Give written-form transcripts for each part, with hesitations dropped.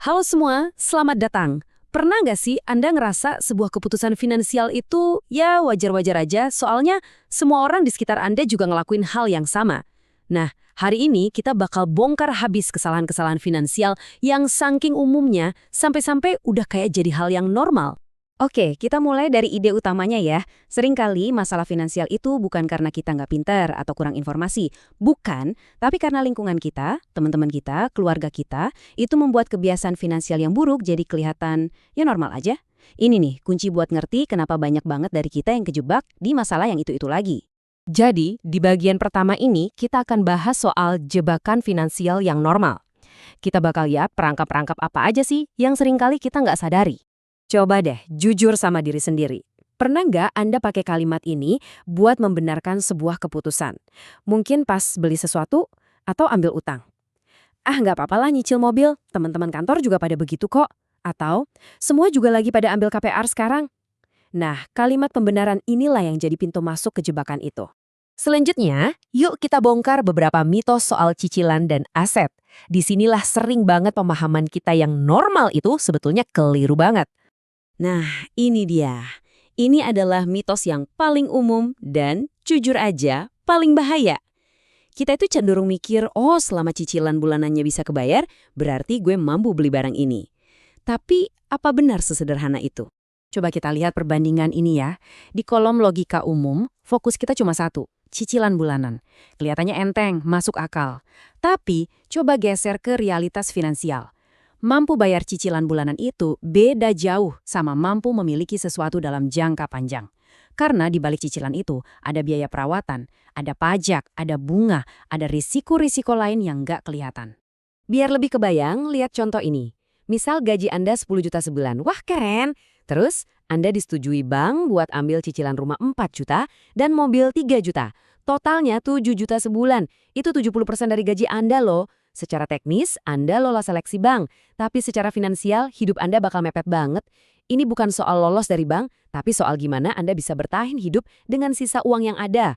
Halo semua, selamat datang. Pernah nggak sih Anda ngerasa sebuah keputusan finansial itu ya wajar-wajar aja, soalnya semua orang di sekitar Anda juga ngelakuin hal yang sama? Nah, hari ini kita bakal bongkar habis kesalahan-kesalahan finansial yang saking umumnya sampai-sampai udah kayak jadi hal yang normal. Oke, kita mulai dari ide utamanya ya. Seringkali masalah finansial itu bukan karena kita nggak pintar atau kurang informasi. Bukan, tapi karena lingkungan kita, teman-teman kita, keluarga kita, itu membuat kebiasaan finansial yang buruk jadi kelihatan ya normal aja. Ini nih, kunci buat ngerti kenapa banyak banget dari kita yang kejebak di masalah yang itu-itu lagi. Jadi, di bagian pertama ini kita akan bahas soal jebakan finansial yang normal. Kita bakal lihat perangkap-perangkap apa aja sih yang seringkali kita nggak sadari. Coba deh, jujur sama diri sendiri. Pernah nggak Anda pakai kalimat ini buat membenarkan sebuah keputusan? Mungkin pas beli sesuatu atau ambil utang. Ah, nggak apa-apa lah nyicil mobil, teman-teman kantor juga pada begitu kok. Atau, semua juga lagi pada ambil KPR sekarang. Nah, kalimat pembenaran inilah yang jadi pintu masuk ke jebakan itu. Selanjutnya, yuk kita bongkar beberapa mitos soal cicilan dan aset. Disinilah sering banget pemahaman kita yang normal itu sebetulnya keliru banget. Nah, ini dia. Ini adalah mitos yang paling umum dan, jujur aja, paling bahaya. Kita itu cenderung mikir, oh selama cicilan bulanannya bisa kebayar, berarti gue mampu beli barang ini. Tapi, apa benar sesederhana itu? Coba kita lihat perbandingan ini ya. Di kolom logika umum, fokus kita cuma satu, cicilan bulanan. Kelihatannya enteng, masuk akal. Tapi, coba geser ke realitas finansial. Mampu bayar cicilan bulanan itu beda jauh sama mampu memiliki sesuatu dalam jangka panjang. Karena di balik cicilan itu ada biaya perawatan, ada pajak, ada bunga, ada risiko-risiko lain yang nggak kelihatan. Biar lebih kebayang, lihat contoh ini. Misal gaji Anda 10 juta sebulan, wah keren! Terus Anda disetujui bank buat ambil cicilan rumah 4 juta dan mobil 3 juta. Totalnya 7 juta sebulan, itu 70% dari gaji Anda loh. Secara teknis, Anda lolos seleksi bank, tapi secara finansial, hidup Anda bakal mepet banget. Ini bukan soal lolos dari bank, tapi soal gimana Anda bisa bertahan hidup dengan sisa uang yang ada.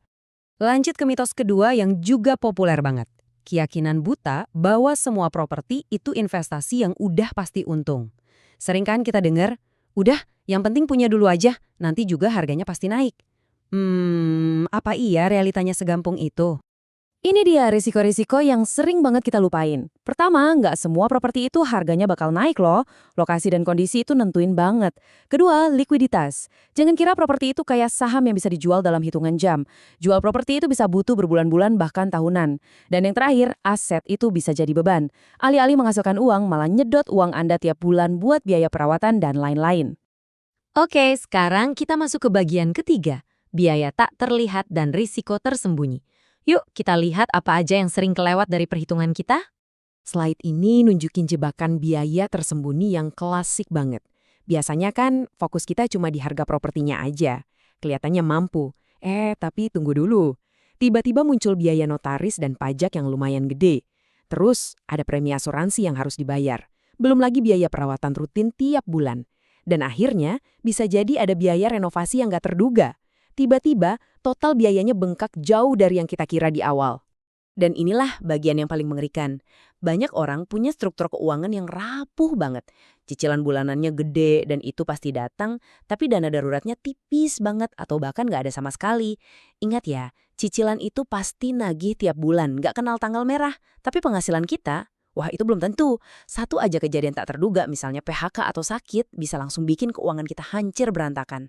Lanjut ke mitos kedua yang juga populer banget. Keyakinan buta bahwa semua properti itu investasi yang udah pasti untung. Sering kan kita dengar, udah, yang penting punya dulu aja, nanti juga harganya pasti naik. Apa iya realitanya segampang itu? Ini dia risiko-risiko yang sering banget kita lupain. Pertama, nggak semua properti itu harganya bakal naik loh. Lokasi dan kondisi itu nentuin banget. Kedua, likuiditas. Jangan kira properti itu kayak saham yang bisa dijual dalam hitungan jam. Jual properti itu bisa butuh berbulan-bulan bahkan tahunan. Dan yang terakhir, aset itu bisa jadi beban. Alih-alih menghasilkan uang, malah nyedot uang Anda tiap bulan buat biaya perawatan dan lain-lain. Oke, sekarang kita masuk ke bagian ketiga. Biaya tak terlihat dan risiko tersembunyi. Yuk, kita lihat apa aja yang sering kelewat dari perhitungan kita. Slide ini nunjukin jebakan biaya tersembunyi yang klasik banget. Biasanya kan fokus kita cuma di harga propertinya aja. Kelihatannya mampu. Tapi tunggu dulu. Tiba-tiba muncul biaya notaris dan pajak yang lumayan gede. Terus, ada premi asuransi yang harus dibayar. Belum lagi biaya perawatan rutin tiap bulan. Dan akhirnya, bisa jadi ada biaya renovasi yang nggak terduga. Tiba-tiba, total biayanya bengkak jauh dari yang kita kira di awal. Dan inilah bagian yang paling mengerikan. Banyak orang punya struktur keuangan yang rapuh banget. Cicilan bulanannya gede dan itu pasti datang, tapi dana daruratnya tipis banget atau bahkan nggak ada sama sekali. Ingat ya, cicilan itu pasti nagih tiap bulan, nggak kenal tanggal merah. Tapi penghasilan kita, wah itu belum tentu. Satu aja kejadian tak terduga, misalnya PHK atau sakit, bisa langsung bikin keuangan kita hancur berantakan.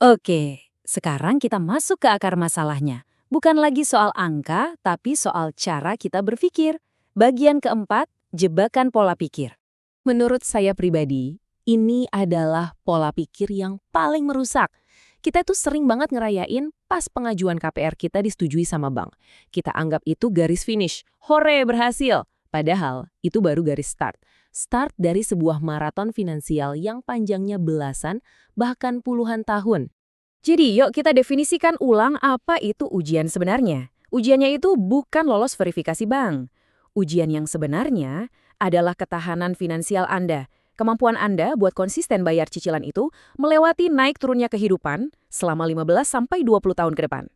Oke. Sekarang kita masuk ke akar masalahnya. Bukan lagi soal angka, tapi soal cara kita berpikir. Bagian keempat, jebakan pola pikir. Menurut saya pribadi, ini adalah pola pikir yang paling merusak. Kita tuh sering banget ngerayain pas pengajuan KPR kita disetujui sama bank. Kita anggap itu garis finish. Hore, berhasil! Padahal itu baru garis start. Start dari sebuah maraton finansial yang panjangnya belasan, bahkan puluhan tahun. Jadi yuk kita definisikan ulang apa itu ujian sebenarnya. Ujiannya itu bukan lolos verifikasi bank. Ujian yang sebenarnya adalah ketahanan finansial Anda. Kemampuan Anda buat konsisten bayar cicilan itu melewati naik turunnya kehidupan selama 15-20 tahun ke depan.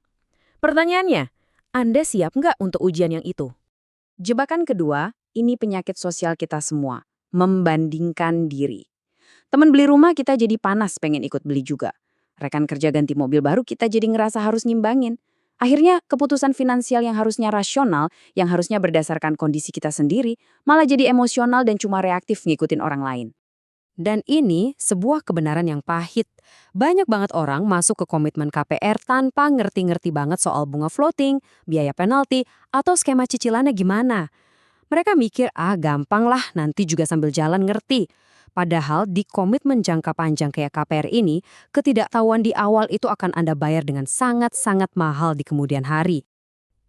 Pertanyaannya, Anda siap nggak untuk ujian yang itu? Jebakan kedua, ini penyakit sosial kita semua. membandingkan diri. Teman beli rumah kita jadi panas pengen ikut beli juga. Rekan kerja ganti mobil baru kita jadi ngerasa harus ngimbangin. Akhirnya keputusan finansial yang harusnya rasional, yang harusnya berdasarkan kondisi kita sendiri, malah jadi emosional dan cuma reaktif ngikutin orang lain. Dan ini sebuah kebenaran yang pahit. Banyak banget orang masuk ke komitmen KPR tanpa ngerti-ngerti banget soal bunga floating, biaya penalti, atau skema cicilannya gimana. Mereka mikir, gampang lah, nanti juga sambil jalan ngerti. Padahal di komitmen jangka panjang kayak KPR ini, ketidaktahuan di awal itu akan Anda bayar dengan sangat-sangat mahal di kemudian hari.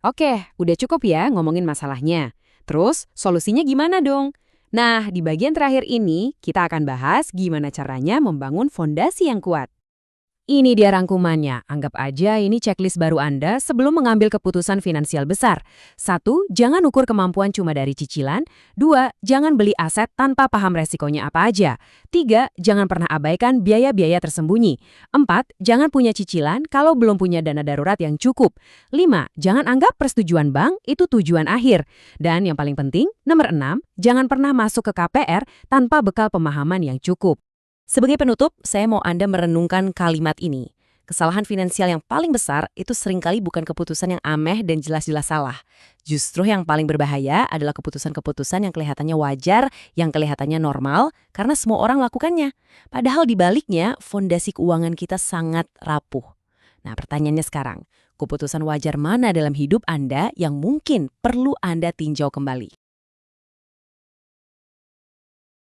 Oke, udah cukup ya ngomongin masalahnya. Terus, solusinya gimana dong? Nah, di bagian terakhir ini, kita akan bahas gimana caranya membangun fondasi yang kuat. Ini dia rangkumannya. Anggap aja ini checklist baru Anda sebelum mengambil keputusan finansial besar. 1. Jangan ukur kemampuan cuma dari cicilan. 2. Jangan beli aset tanpa paham resikonya apa aja. 3. Jangan pernah abaikan biaya-biaya tersembunyi. 4. Jangan punya cicilan kalau belum punya dana darurat yang cukup. 5. Jangan anggap persetujuan bank itu tujuan akhir. Dan yang paling penting, nomor 6. Jangan pernah masuk ke KPR tanpa bekal pemahaman yang cukup. Sebagai penutup, saya mau Anda merenungkan kalimat ini. Kesalahan finansial yang paling besar itu seringkali bukan keputusan yang aneh dan jelas-jelas salah. Justru yang paling berbahaya adalah keputusan-keputusan yang kelihatannya wajar, yang kelihatannya normal, karena semua orang lakukannya. Padahal di baliknya, fondasi keuangan kita sangat rapuh. Nah, pertanyaannya sekarang, keputusan wajar mana dalam hidup Anda yang mungkin perlu Anda tinjau kembali?